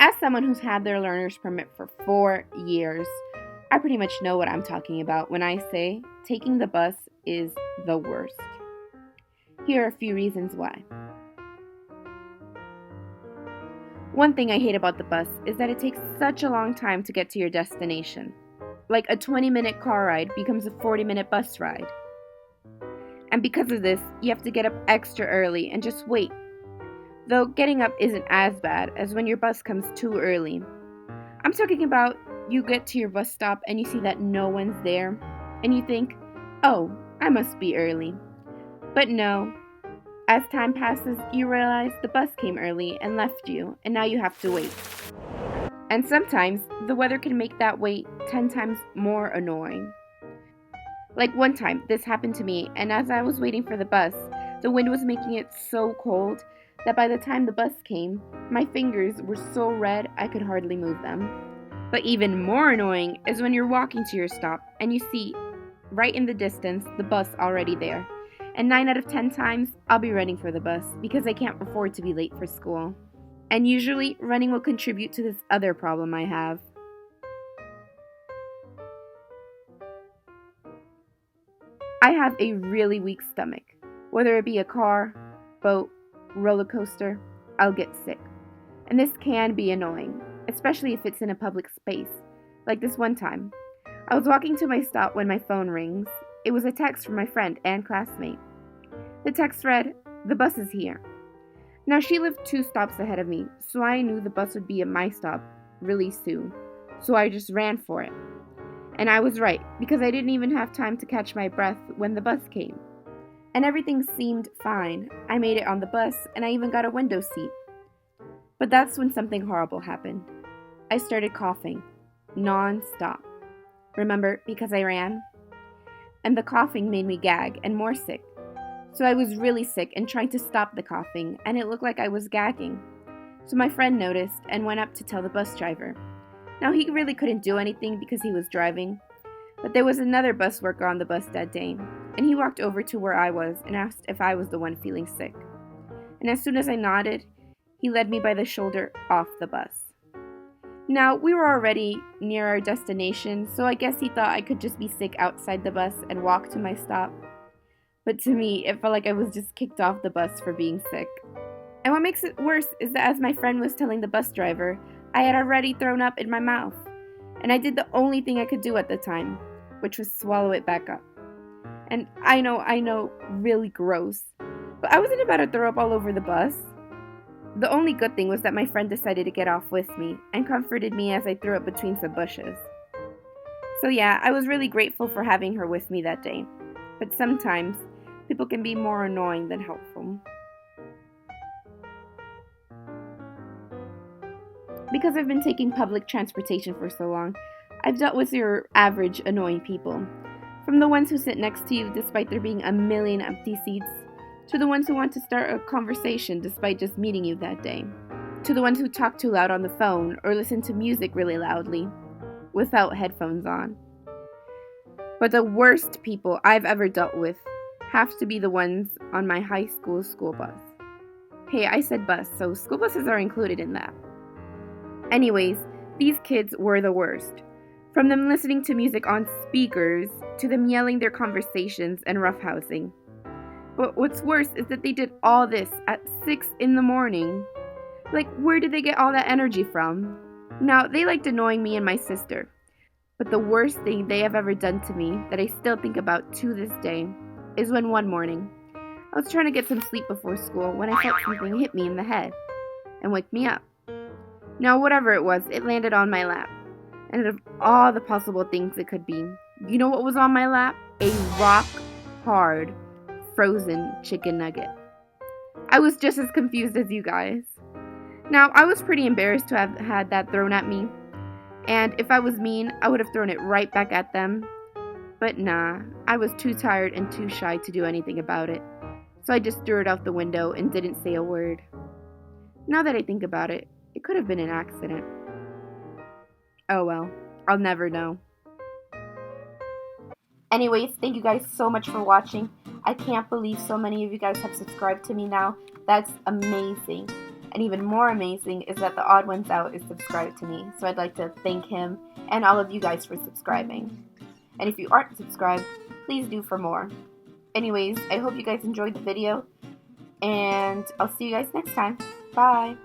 As someone who's had their learner's permit for 4 years, I pretty much know what I'm talking about when I say taking the bus is the worst. Here are a few reasons why. One thing I hate about the bus is that it takes such a long time to get to your destination. Like a 20-minute car ride becomes a 40-minute bus ride. And because of this, you have to get up extra early and just wait. Though getting up isn't as bad as when your bus comes too early. I'm talking about you get to your bus stop and you see that no one's there, and you think, oh, I must be early. But no. As time passes, you realize the bus came early and left you, and now you have to wait. And sometimes, the weather can make that wait 10 times more annoying. Like one time, this happened to me, and as I was waiting for the bus, the wind was making it so cold that by the time the bus came, my fingers were so red I could hardly move them. But even more annoying is when you're walking to your stop, and you see, right in the distance, the bus already there. And 9 out of 10 times, I'll be running for the bus because I can't afford to be late for school. And usually, running will contribute to this other problem I have. I have a really weak stomach. Whether it be a car, boat, roller coaster, I'll get sick. And this can be annoying, especially if it's in a public space. Like this one time. I was walking to my stop when my phone rings. It was a text from my friend and classmate. The text read, "The bus is here." Now she lived 2 stops ahead of me, so I knew the bus would be at my stop really soon. So I just ran for it. And I was right, because I didn't even have time to catch my breath when the bus came. And everything seemed fine. I made it on the bus, and I even got a window seat. But that's when something horrible happened. I started coughing, non-stop. Remember, because I ran? And the coughing made me gag and more sick. So I was really sick and trying to stop the coughing, and it looked like I was gagging. So my friend noticed and went up to tell the bus driver. Now he really couldn't do anything because he was driving, but there was another bus worker on the bus that day, and he walked over to where I was and asked if I was the one feeling sick. And as soon as I nodded, he led me by the shoulder off the bus. Now, we were already near our destination, so I guess he thought I could just be sick outside the bus and walk to my stop. But to me, it felt like I was just kicked off the bus for being sick. And what makes it worse is that as my friend was telling the bus driver, I had already thrown up in my mouth. And I did the only thing I could do at the time, which was swallow it back up. And I know, really gross. But I wasn't about to throw up all over the bus. The only good thing was that my friend decided to get off with me and comforted me as I threw up between some bushes. So yeah, I was really grateful for having her with me that day. But sometimes, people can be more annoying than helpful. Because I've been taking public transportation for so long, I've dealt with your average annoying people. From the ones who sit next to you despite there being a million empty seats, to the ones who want to start a conversation despite just meeting you that day, to the ones who talk too loud on the phone or listen to music really loudly without headphones on. But the worst people I've ever dealt with have to be the ones on my high school bus. Hey, I said bus, so school buses are included in that. Anyways, these kids were the worst. From them listening to music on speakers, to them yelling their conversations and roughhousing. But what's worse is that they did all this at 6 in the morning. Like, where did they get all that energy from? Now, they liked annoying me and my sister. But the worst thing they have ever done to me, that I still think about to this day, is when one morning, I was trying to get some sleep before school when I felt something hit me in the head and wake me up. Now, whatever it was, it landed on my lap. And of all the possible things it could be, you know what was on my lap? A rock-hard, frozen chicken nugget. I was just as confused as you guys. Now, I was pretty embarrassed to have had that thrown at me. And if I was mean, I would have thrown it right back at them. But nah, I was too tired and too shy to do anything about it. So I just threw it out the window and didn't say a word. Now that I think about it, it could have been an accident. Oh well, I'll never know. Anyways, thank you guys so much for watching. I can't believe so many of you guys have subscribed to me now. That's amazing. And even more amazing is that the Odd Ones Out is subscribed to me, so I'd like to thank him and all of you guys for subscribing. And if you aren't subscribed, please do for more. Anyways, I hope you guys enjoyed the video, and I'll see you guys next time. Bye!